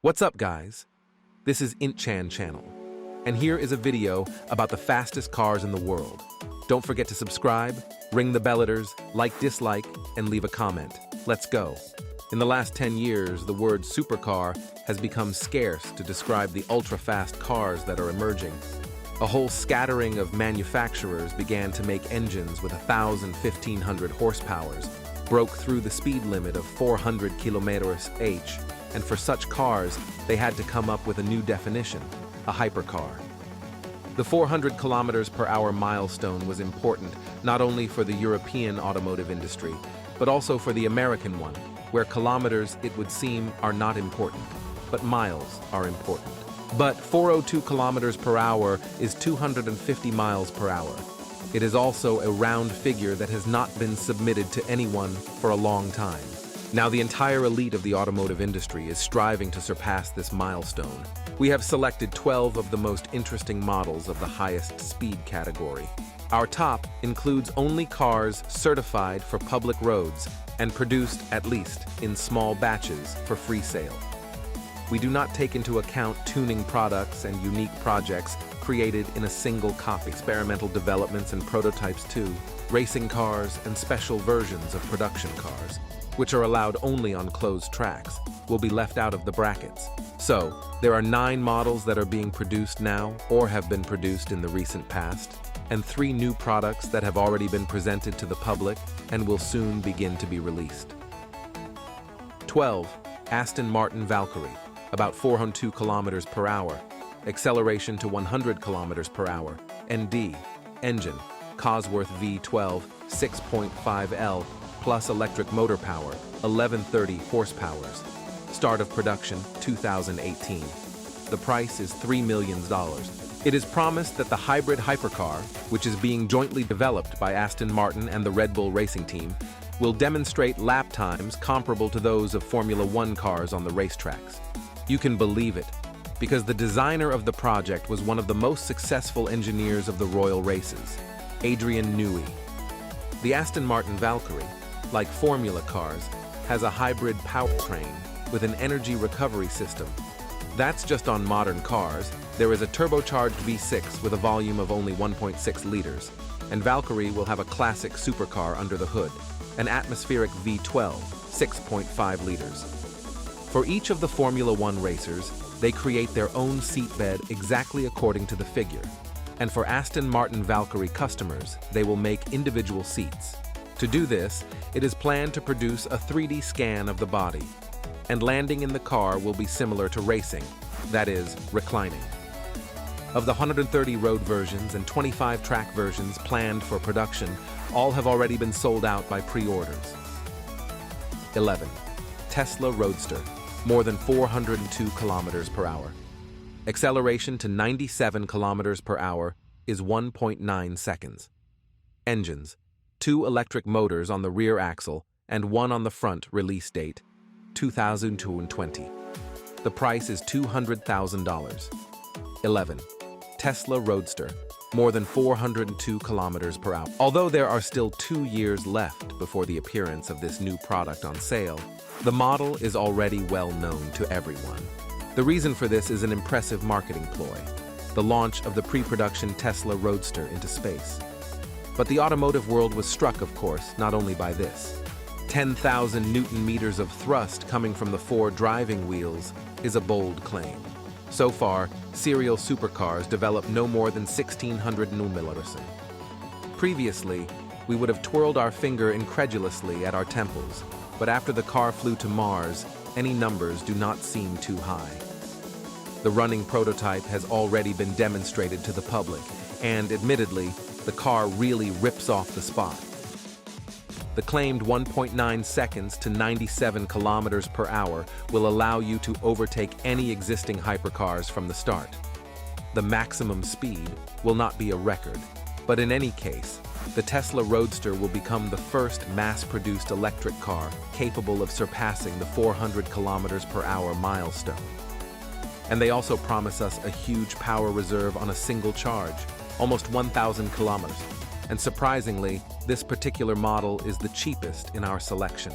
What's up, guys? This is Intchan channel, and here is a video about the fastest cars in the world. Don't forget to subscribe, ring the bellators, like, dislike, and leave a comment. Let's go. In the last 10 years, the word supercar has become scarce to describe the ultra-fast cars that are emerging. A whole scattering of manufacturers began to make engines with 1,000–1,500 horsepowers, broke through the speed limit of 400 km/h, and for such cars, they had to come up with a new definition, a hypercar. The 400 km/h milestone was important not only for the European automotive industry, but also for the American one, where kilometers, it would seem, are not important, but miles are important. But 402 km/h is 250 miles per hour. It is also a round figure that has not been submitted to anyone for a long time. Now the entire elite of the automotive industry is striving to surpass this milestone. We have selected 12 of the most interesting models of the highest speed category. Our top includes only cars certified for public roads and produced, at least, in small batches for free sale. We do not take into account tuning products and unique projects created in a single copy. Experimental developments and prototypes too, racing cars and special versions of production cars, which are allowed only on closed tracks, will be left out of the brackets. So, there are 9 models that are being produced now or have been produced in the recent past, and 3 new products that have already been presented to the public and will soon begin to be released. 12. Aston Martin Valkyrie, about 402 km/h, acceleration to 100 km/h, ND, engine, Cosworth V12, 6.5L, plus electric motor power, 1130 horsepower. Start of production, 2018. The price is $3 million. It is promised that the hybrid hypercar, which is being jointly developed by Aston Martin and the Red Bull racing team, will demonstrate lap times comparable to those of Formula One cars on the racetracks. You can believe it, because the designer of the project was one of the most successful engineers of the Royal Races, Adrian Newey. The Aston Martin Valkyrie, like Formula cars, has a hybrid powertrain with an energy recovery system. That's just on modern cars. There is a turbocharged V6 with a volume of only 1.6 liters, and Valkyrie will have a classic supercar under the hood, an atmospheric V12, 6.5 liters. For each of the Formula One racers, they create their own seatbed exactly according to the figure, and for Aston Martin Valkyrie customers, they will make individual seats. To do this, it is planned to produce a 3D scan of the body, and landing in the car will be similar to racing, that is, reclining. Of the 130 road versions and 25 track versions planned for production, all have already been sold out by pre-orders. 11. Tesla Roadster, more than 402 km/h. Acceleration to 97 km/h is 1.9 seconds. Engines, 2 electric motors on the rear axle and 1 on the front. Release date, 2020. The price is $200,000. 11. Tesla Roadster, more than 402 km/h. Although there are still 2 years left before the appearance of this new product on sale, the model is already well known to everyone. The reason for this is an impressive marketing ploy, the launch of the pre-production Tesla Roadster into space. But the automotive world was struck, of course, not only by this. 10,000 Newton-meters of thrust coming from the 4 driving wheels is a bold claim. So far, serial supercars developed no more than 1,600 Nm. Previously, we would have twirled our finger incredulously at our temples, but after the car flew to Mars, any numbers do not seem too high. The running prototype has already been demonstrated to the public, and admittedly, the car really rips off the spot. The claimed 1.9 seconds to 97 km/h will allow you to overtake any existing hypercars from the start. The maximum speed will not be a record, but in any case, the Tesla Roadster will become the first mass-produced electric car capable of surpassing the 400 km/h milestone. And they also promise us a huge power reserve on a single charge, almost 1,000 kilometers. And surprisingly, this particular model is the cheapest in our selection.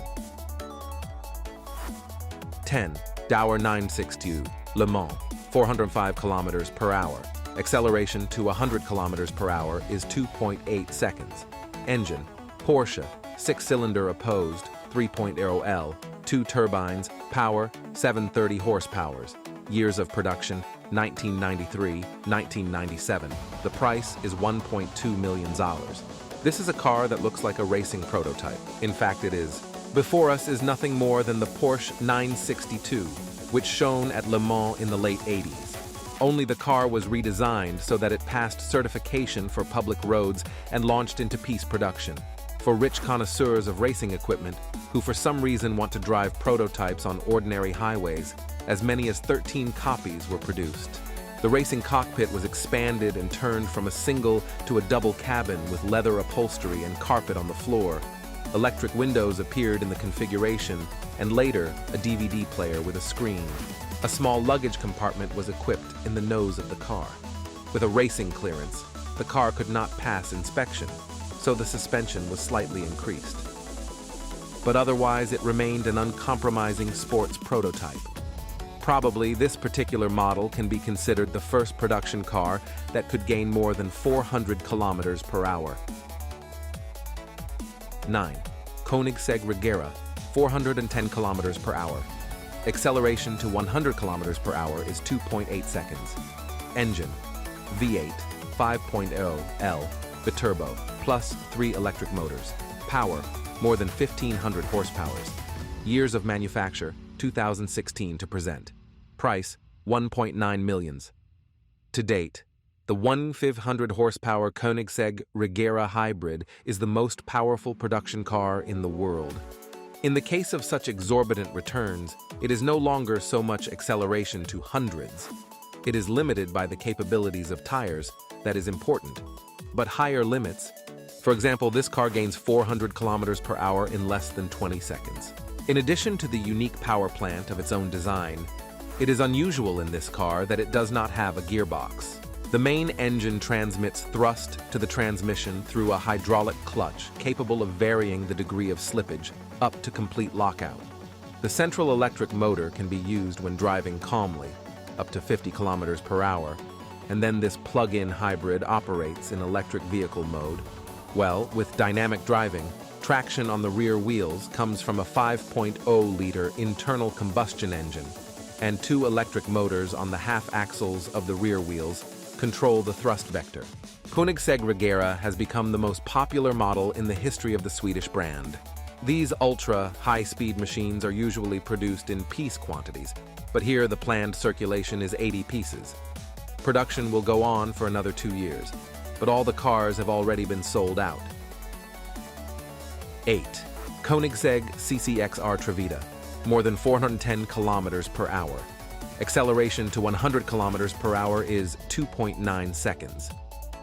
10. Dauer 962, Le Mans, 405 kilometers per hour. Acceleration to 100 kilometers per hour is 2.8 seconds. Engine, Porsche, 6-cylinder opposed, 3.0 L, 2 turbines, power, 730 horsepower. Years of production, 1993, 1997. The price is $1.2 million. This is a car that looks like a racing prototype. In fact, it is. Before us is nothing more than the Porsche 962, which shone at Le Mans in the late 80s. Only the car was redesigned so that it passed certification for public roads and launched into piece production. For rich connoisseurs of racing equipment, who for some reason want to drive prototypes on ordinary highways, as many as 13 copies were produced. The racing cockpit was expanded and turned from a single to a double cabin with leather upholstery and carpet on the floor. Electric windows appeared in the configuration, and later, a DVD player with a screen. A small luggage compartment was equipped in the nose of the car. With a racing clearance, the car could not pass inspection, so the suspension was slightly increased. But otherwise, it remained an uncompromising sports prototype. Probably this particular model can be considered the first production car that could gain more than 400 kilometers per hour. 9. Koenigsegg Regera, 410 kilometers per hour. Acceleration to 100 kilometers per hour is 2.8 seconds. Engine, V8, 5.0 L, biturbo, plus 3 electric motors. Power, more than 1,500 horsepower. Years of manufacture, 2016 to present. Price, $1.9 million. To date, the 1,500 horsepower Koenigsegg Regera hybrid is the most powerful production car in the world. In the case of such exorbitant returns, it is no longer so much acceleration to hundreds. It is limited by the capabilities of tires, that is important. But higher limits, for example, this car gains 400 kilometers per hour in less than 20 seconds. In addition to the unique power plant of its own design, it is unusual in this car that it does not have a gearbox. The main engine transmits thrust to the transmission through a hydraulic clutch capable of varying the degree of slippage up to complete lockout. The central electric motor can be used when driving calmly, up to 50 kilometers per hour, and then this plug-in hybrid operates in electric vehicle mode. Well, with dynamic driving, traction on the rear wheels comes from a 5.0-liter internal combustion engine, and 2 electric motors on the half axles of the rear wheels control the thrust vector. Koenigsegg Regera has become the most popular model in the history of the Swedish brand. These ultra-high-speed machines are usually produced in piece quantities, but here the planned circulation is 80 pieces. Production will go on for another 2 years, but all the cars have already been sold out. 8. Koenigsegg CCXR Trevita, more than 410 kilometers per hour. Acceleration to 100 kilometers per hour is 2.9 seconds.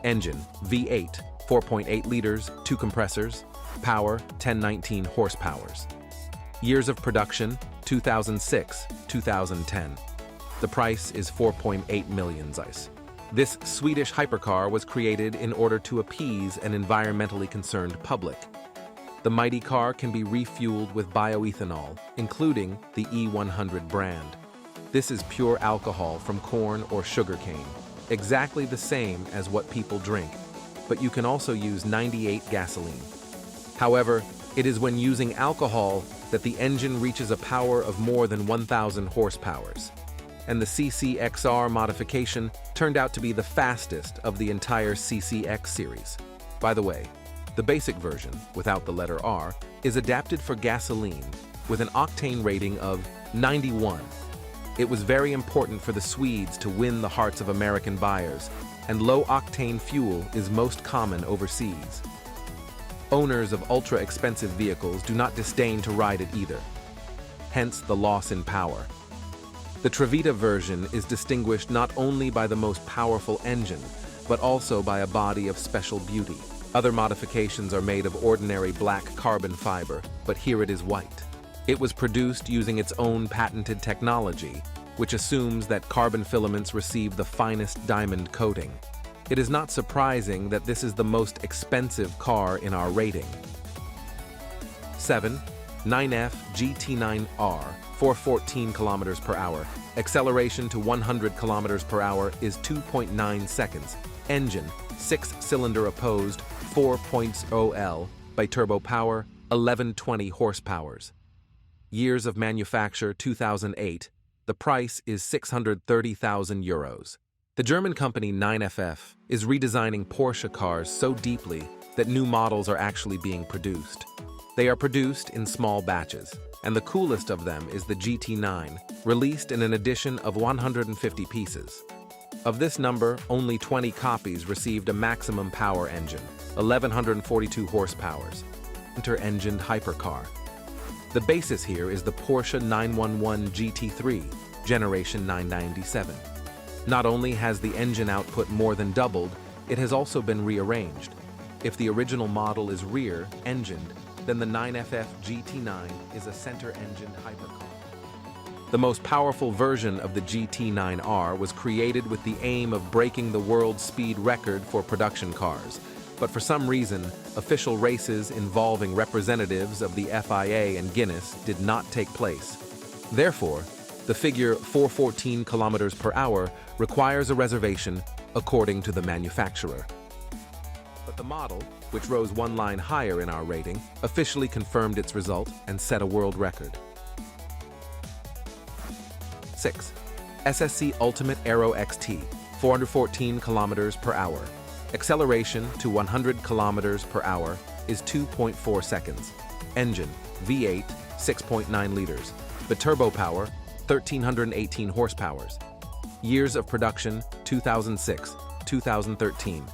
Engine, V8, 4.8 liters, 2 compressors. Power, 1019 horsepower. Years of production, 2006-2010. The price is 4.8 million. This Swedish hypercar was created in order to appease an environmentally concerned public. The mighty car can be refueled with bioethanol, including the E100 brand. This is pure alcohol from corn or sugarcane, exactly the same as what people drink, but you can also use 98 gasoline. However, it is when using alcohol that the engine reaches a power of more than 1,000 horsepower. And the CCXR modification turned out to be the fastest of the entire CCX series. By the way, the basic version, without the letter R, is adapted for gasoline with an octane rating of 91. It was very important for the Swedes to win the hearts of American buyers, and low-octane fuel is most common overseas. Owners of ultra-expensive vehicles do not disdain to ride it either, hence the loss in power. The Trevita version is distinguished not only by the most powerful engine, but also by a body of special beauty. Other modifications are made of ordinary black carbon fiber, but here it is white. It was produced using its own patented technology, which assumes that carbon filaments receive the finest diamond coating. It is not surprising that this is the most expensive car in our rating. 7. 9F GT9R, 414 km per hour. Acceleration to 100 km per hour is 2.9 seconds. Engine, 6-cylinder opposed, 4.0L, by turbo power, 1120 horsepower. Years of manufacture, 2008. The price is 630,000 euros. The German company 9FF is redesigning Porsche cars so deeply that new models are actually being produced. They are produced in small batches, and the coolest of them is the GT9, released in an edition of 150 pieces. Of this number, only 20 copies received a maximum power engine, 1142 horsepower, inter-engined hypercar. The basis here is the Porsche 911 GT3, generation 997. Not only has the engine output more than doubled, it has also been rearranged. If the original model is rear-engined, then the 9FF GT9 is a center-engined hypercar. The most powerful version of the GT9R was created with the aim of breaking the world speed record for production cars, but for some reason, official races involving representatives of the FIA and Guinness did not take place. Therefore, the figure 414 km per hour requires a reservation according to the manufacturer. But the model, which rose one line higher in our rating, officially confirmed its result and set a world record. 6. SSC Ultimate Aero XT, 414 km per hour. Acceleration to 100 km per hour is 2.4 seconds. Engine, V8, 6.9 liters. The turbo power, 1,318 horsepower. Years of production, 2006, 2013.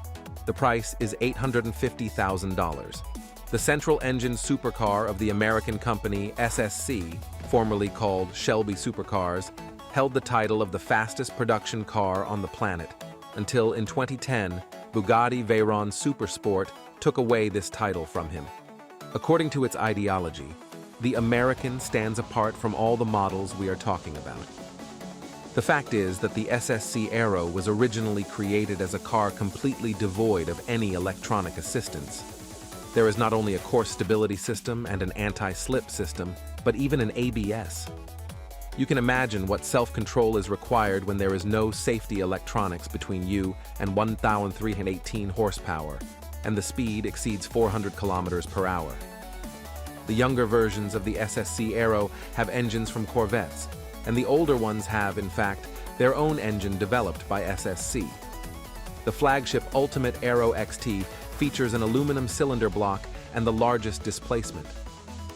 The price is $850,000. The central engine supercar of the American company SSC, formerly called Shelby Supercars, held the title of the fastest production car on the planet, until in 2010, Bugatti Veyron Supersport took away this title from him. According to its ideology, the American stands apart from all the models we are talking about. The fact is that the SSC Aero was originally created as a car completely devoid of any electronic assistance. There is not only a course stability system and an anti-slip system, but even an ABS. You can imagine what self-control is required when there is no safety electronics between you and 1,318 horsepower, and the speed exceeds 400 kilometers per hour. The younger versions of the SSC Aero have engines from Corvettes, and the older ones have, in fact, their own engine developed by SSC. The flagship Ultimate Aero XT features an aluminum cylinder block and the largest displacement.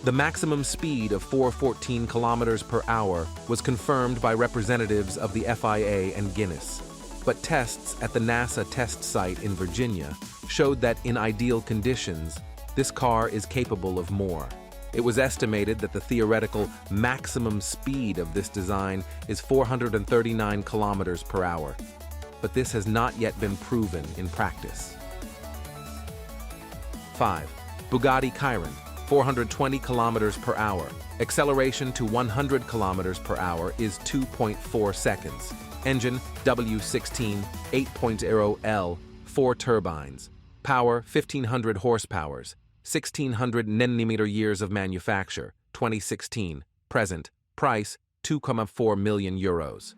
The maximum speed of 414 kilometers per hour was confirmed by representatives of the FIA and Guinness, but tests at the NASA test site in Virginia showed that in ideal conditions, this car is capable of more. It was estimated that the theoretical maximum speed of this design is 439 kilometers per hour, but this has not yet been proven in practice. 5. Bugatti Chiron, 420 kilometers per hour. Acceleration to 100 kilometers per hour is 2.4 seconds. Engine W16 8.0L, 4 turbines. Power 1,500 horsepower. 1,600 nm years of manufacture, 2016. Present. Price, 2.4 million euros.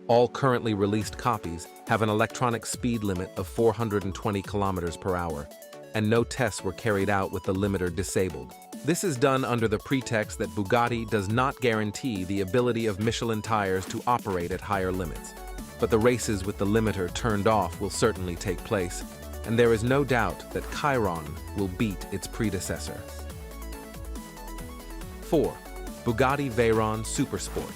All currently released copies have an electronic speed limit of 420 kilometers per hour, and no tests were carried out with the limiter disabled. This is done under the pretext that Bugatti does not guarantee the ability of Michelin tires to operate at higher limits. But the races with the limiter turned off will certainly take place, and there is no doubt that Chiron will beat its predecessor. 4. Bugatti Veyron Supersport,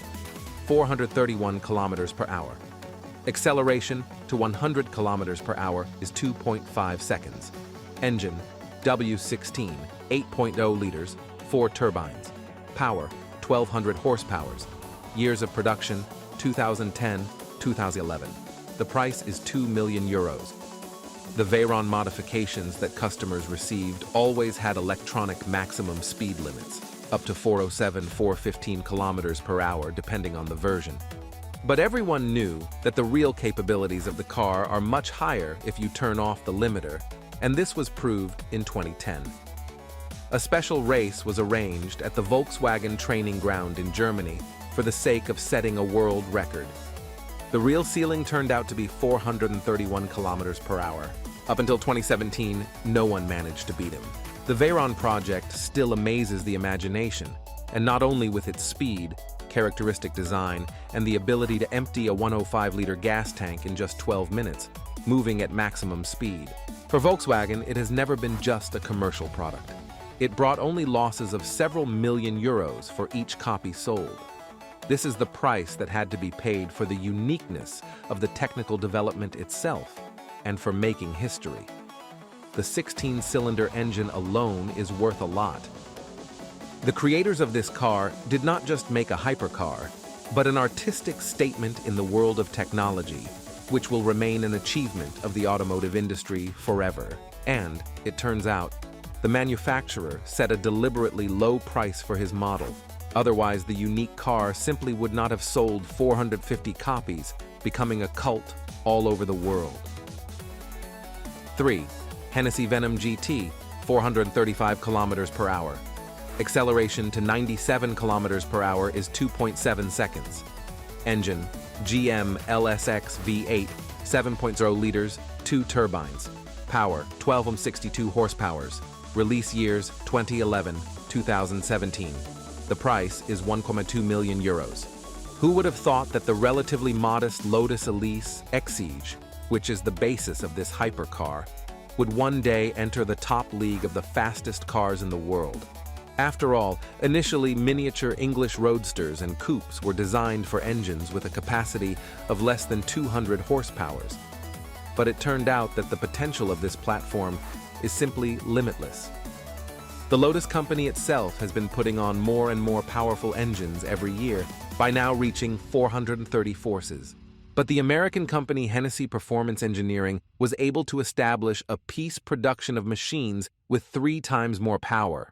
431 kilometers per hour. Acceleration to 100 kilometers per hour is 2.5 seconds. Engine W16 8.0 liters, 4 turbines. Power 1,200 horsepower. Years of production 2010-2011. The price is 2 million euros. The Veyron modifications that customers received always had electronic maximum speed limits, up to 407-415 kilometers per hour depending on the version. But everyone knew that the real capabilities of the car are much higher if you turn off the limiter, and this was proved in 2010. A special race was arranged at the Volkswagen training ground in Germany for the sake of setting a world record. The real ceiling turned out to be 431 kilometers per hour. Up until 2017, no one managed to beat him. The Veyron project still amazes the imagination, and not only with its speed, characteristic design, and the ability to empty a 105-liter gas tank in just 12 minutes, moving at maximum speed. For Volkswagen, it has never been just a commercial product. It brought only losses of several million euros for each copy sold. This is the price that had to be paid for the uniqueness of the technical development itself and for making history. The 16-cylinder engine alone is worth a lot. The creators of this car did not just make a hypercar, but an artistic statement in the world of technology, which will remain an achievement of the automotive industry forever. And, it turns out, the manufacturer set a deliberately low price for his model. Otherwise, the unique car simply would not have sold 450 copies, becoming a cult all over the world. 3. Hennessey Venom GT, 435 kilometers per hour. Acceleration to 97 kilometers per hour is 2.7 seconds. Engine, GM LSX V8, 7.0 liters, 2 turbines. Power, 1262 horsepowers. Release years, 2011, 2017. The price is 1.2 million euros. Who would have thought that the relatively modest Lotus Elise Exige, which is the basis of this hypercar, would one day enter the top league of the fastest cars in the world? After all, initially miniature English roadsters and coupes were designed for engines with a capacity of less than 200 horsepowers. But it turned out that the potential of this platform is simply limitless. The Lotus company itself has been putting on more and more powerful engines every year, by now reaching 430 horses. But the American company Hennessey Performance Engineering was able to establish a piece production of machines with 3 times more power.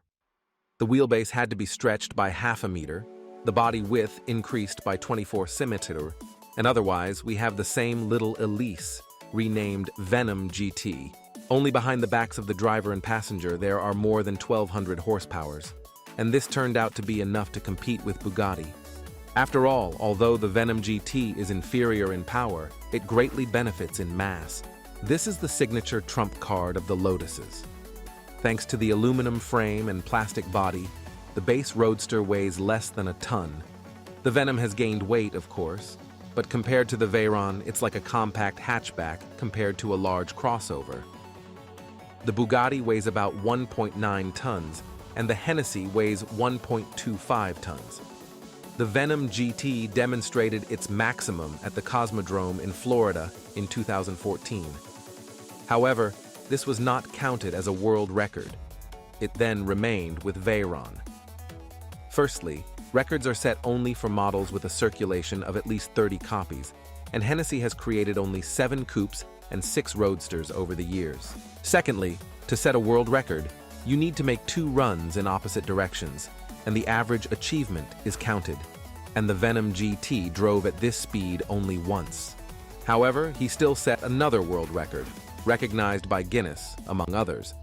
The wheelbase had to be stretched by half a meter, the body width increased by 24 centimeters, and otherwise we have the same little Elise, renamed Venom GT. Only behind the backs of the driver and passenger there are more than 1,200 horsepowers, and this turned out to be enough to compete with Bugatti. After all, although the Venom GT is inferior in power, it greatly benefits in mass. This is the signature trump card of the Lotuses. Thanks to the aluminum frame and plastic body, the base Roadster weighs less than a ton. The Venom has gained weight, of course, but compared to the Veyron, it's like a compact hatchback compared to a large crossover. The Bugatti weighs about 1.9 tons, and the Hennessey weighs 1.25 tons. The Venom GT demonstrated its maximum at the Cosmodrome in Florida in 2014. However, this was not counted as a world record. It then remained with Veyron. Firstly, records are set only for models with a circulation of at least 30 copies, and Hennessey has created only 7 coupes and 6 roadsters over the years. Secondly, to set a world record, you need to make 2 runs in opposite directions, and the average achievement is counted. And the Venom GT drove at this speed only once. However, he still set another world record, recognized by Guinness, among others.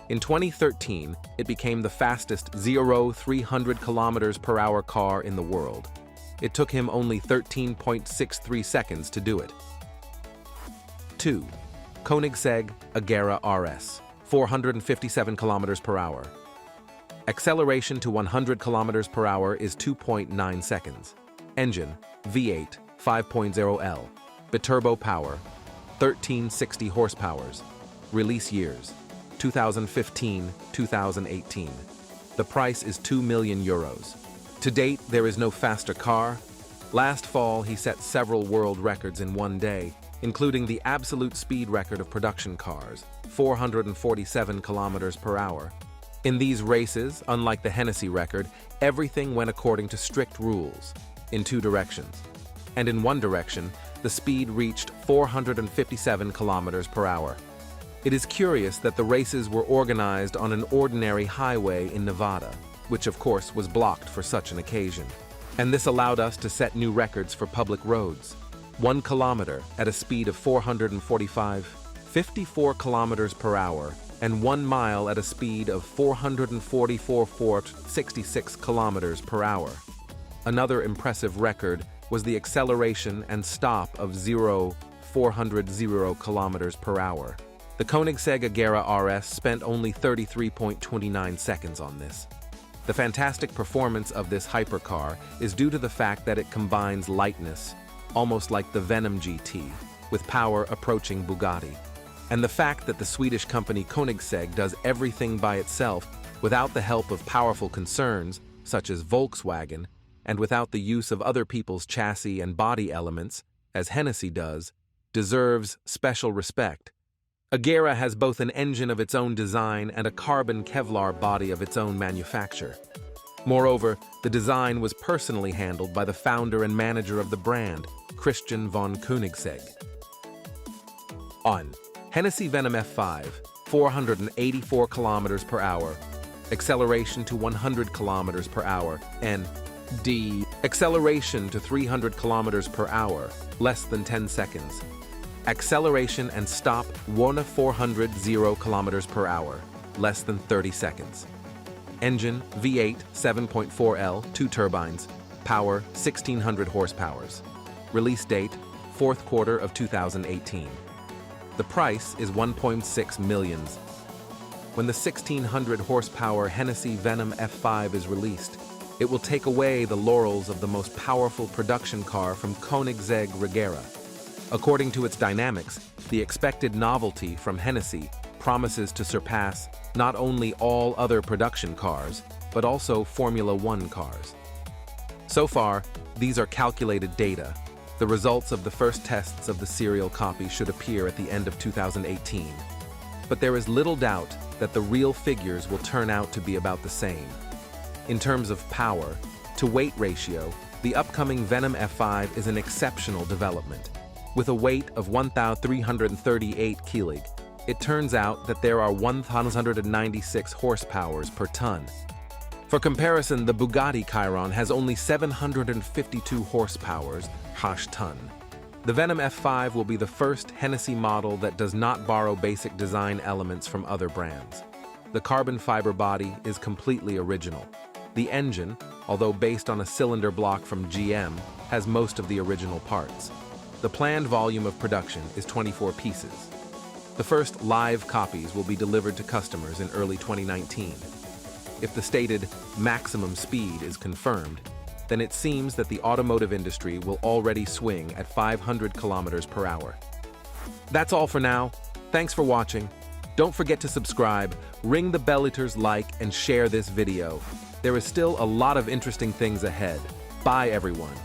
In 2013, it became the fastest 0-300 km per hour car in the world. It took him only 13.63 seconds to do it. 2. Koenigsegg Agera RS, 457 km per hour. Acceleration to 100 km per hour is 2.9 seconds. Engine, V8, 5.0L. Biturbo power, 1360 horsepowers. Release years, 2015-2018. The price is 2 million euros. To date, there is no faster car. Last fall, he set several world records in one day, including the absolute speed record of production cars, 447 kilometers per hour. In these races, unlike the Hennessey record, everything went according to strict rules, in 2 directions. And in one direction, the speed reached 457 kilometers per hour. It is curious that the races were organized on an ordinary highway in Nevada, which of course was blocked for such an occasion. And this allowed us to set new records for public roads. 1 kilometer at a speed of 54 kilometers per hour and 1 mile at a speed of 444.66 kilometers per hour. Another impressive record was the acceleration and stop of 400 kilometers per hour. The Koenigsegg Agera RS spent only 33.29 seconds on this. The fantastic performance of this hypercar is due to the fact that it combines lightness, almost like the Venom GT, with power approaching Bugatti. And the fact that the Swedish company Koenigsegg does everything by itself without the help of powerful concerns, such as Volkswagen, and without the use of other people's chassis and body elements, as Hennessey does, deserves special respect. Agera has both an engine of its own design and a carbon Kevlar body of its own manufacture. Moreover, the design was personally handled by the founder and manager of the brand, Christian von Koenigsegg. On Hennessey Venom F5, 484 kilometers per hour, acceleration to 100 kilometers per hour, and D, acceleration to 300 kilometers per hour, less than 10 seconds. Acceleration and stop 400 kilometers per hour, less than 30 seconds. Engine V8 7.4L, 2 turbines, power 1600 horsepowers. Release date 4th quarter of 2018. The price is 1.6 million. When the 1600 horsepower Hennessey Venom F5 is released, it will take away the laurels of the most powerful production car from Koenigsegg Regera. According to its dynamics, the expected novelty from Hennessey promises to surpass not only all other production cars, but also Formula One cars. So far, these are calculated data. The results of the first tests of the serial copy should appear at the end of 2018. But there is little doubt that the real figures will turn out to be about the same. In terms of power to weight ratio, the upcoming Venom F5 is an exceptional development. With a weight of 1,338 kg, it turns out that there are 1,196 horsepowers per ton. For comparison, the Bugatti Chiron has only 752 horsepowers ton. The Venom F5 will be the first Hennessey model that does not borrow basic design elements from other brands. The carbon fiber body is completely original. The engine, although based on a cylinder block from GM, has most of the original parts. The planned volume of production is 24 pieces. The first live copies will be delivered to customers in early 2019. If the stated maximum speed is confirmed, then it seems that the automotive industry will already swing at 500 kilometers per hour. That's all for now. Thanks for watching. Don't forget to subscribe, ring the bell, like, and share this video. There is still a lot of interesting things ahead. Bye, everyone.